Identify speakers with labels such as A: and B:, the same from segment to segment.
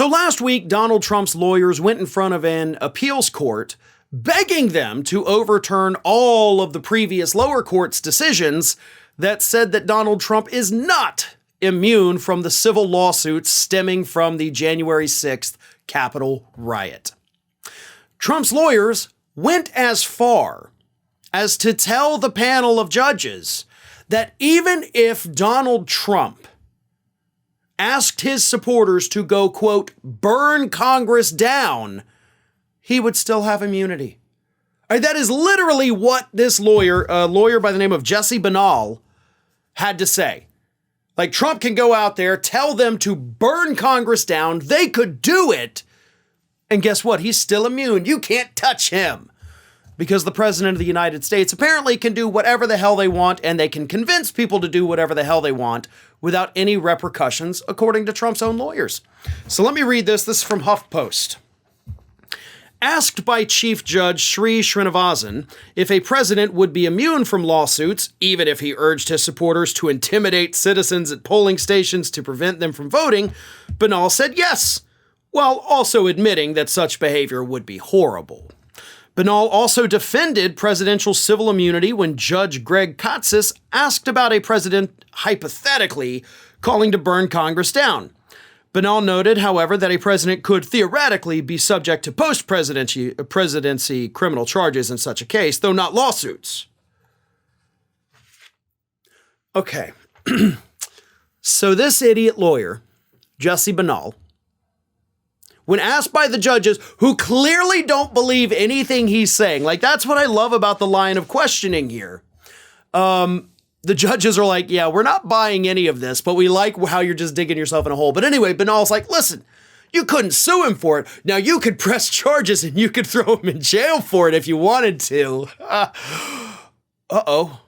A: So last week, Donald Trump's lawyers went in front of an appeals court, begging them to overturn all of the previous lower court's decisions that said that Donald Trump is not immune from the civil lawsuits stemming from the January 6th Capitol riot. Trump's lawyers went as far as to tell the panel of judges that even if Donald Trump asked his supporters to go, quote, burn Congress down, he would still have immunity. That is literally what this lawyer, a lawyer by the name of Jesse Banal, had to say. Like, Trump can go out there, tell them to burn Congress down. They could do it. And guess what? He's still immune. You can't touch him. Because the president of the United States apparently can do whatever the hell they want, and they can convince people to do whatever the hell they want without any repercussions, according to Trump's own lawyers. So let me read this. This is from HuffPost. Asked by Chief Judge SRE Shrenavasan if a president would be immune from lawsuits, even if he urged his supporters to intimidate citizens at polling stations to prevent them from voting, Banal said yes, while also admitting that such behavior would be horrible. Banal also defended presidential civil immunity when Judge Greg KOAs asked about a president hypothetically calling to burn Congress down. Banal noted, however, that a president could theoretically be subject to post-presidency criminal charges in such a case, though not lawsuits. Okay. So this idiot lawyer, Jesse Banal, when asked by the judges who clearly don't believe anything he's saying, like, that's what I love about the line of questioning here. The judges are like, yeah, we're not buying any of this, but we like how you're just digging yourself in a hole. But anyway, Banal's like, listen, you couldn't sue him for it. Now you could press charges and you could throw him in jail for it if you wanted to. Uh-oh.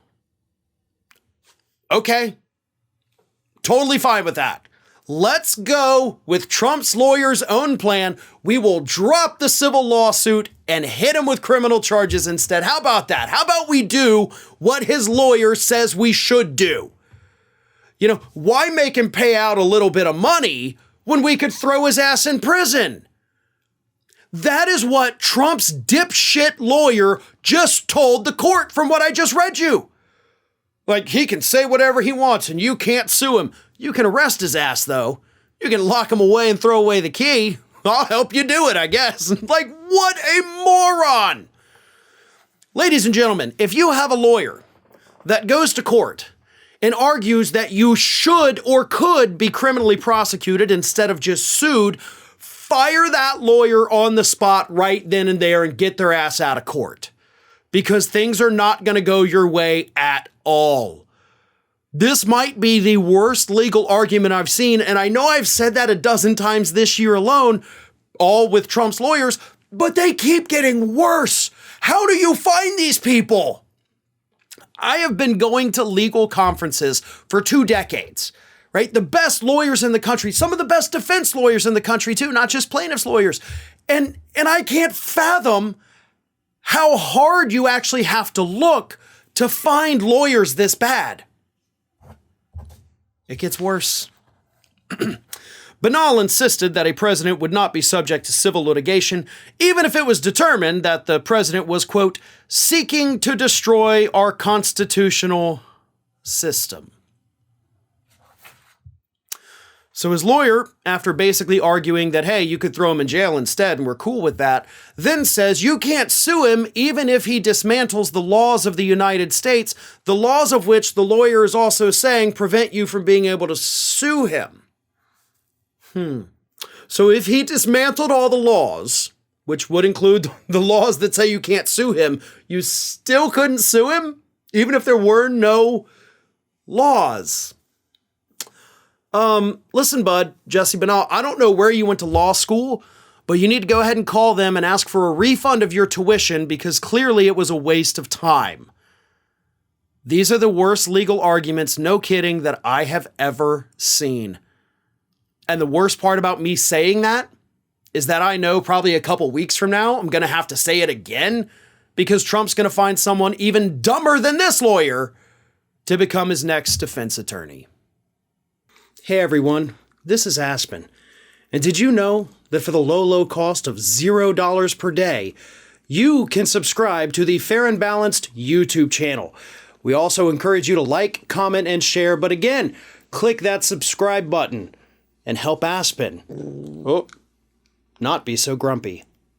A: Okay. Totally fine with that. Let's go with Trump's lawyer's own plan. We will drop the civil lawsuit and hit him with criminal charges instead. How about that? How about we do what his lawyer says we should do? You know, why make him pay out a little bit of money when we could throw his ass in prison? That is what Trump's dipshit lawyer just told the court from what I just read you. Like, he can say whatever he wants and you can't sue him. You can arrest his ass, though. You can lock him away and throw away the key. I'll help you do it, I guess. Like, what a moron! Ladies and gentlemen, if you have a lawyer that goes to court and argues that you should or could be criminally prosecuted instead of just sued, fire that lawyer on the spot right then and there and get their ass out of court. Because things are not going to go your way at all. This might be the worst legal argument I've seen, and I know I've said that a dozen times this year alone, all with Trump's lawyers, but they keep getting worse. How do you find these people? I have been going to legal conferences for 2 decades, right? The best lawyers in the country, some of the best defense lawyers in the country too, not just plaintiffs' lawyers. And I can't fathom how hard you actually have to look to find lawyers this bad. It gets worse. Banal insisted that a president would not be subject to civil litigation, even if it was determined that the president was, quote, seeking to destroy our constitutional system. So his lawyer, after basically arguing that, hey, you could throw him in jail instead and we're cool with that, then says you can't sue him even if he dismantles the laws of the United States, the laws of which the lawyer is also saying prevent you from being able to sue him. So if he dismantled all the laws, which would include the laws that say you can't sue him, you still couldn't sue him, even if there were no laws. Listen, bud, Jesse Banal, I don't know where you went to law school, but you need to go ahead and call them and ask for a refund of your tuition because clearly it was a waste of time. These are the worst legal arguments, no kidding, that I have ever seen. And the worst part about me saying that is that I know probably a couple weeks from now, I'm going to have to say it again because Trump's going to find someone even dumber than this lawyer to become his next defense attorney. Hey everyone, this is Aspen, And did you know that for the low, low cost of $0 per day, you can subscribe to the Fair and Balanced YouTube channel? We also encourage you to like, comment, and share. But again, click that subscribe button and help Aspen not be so grumpy.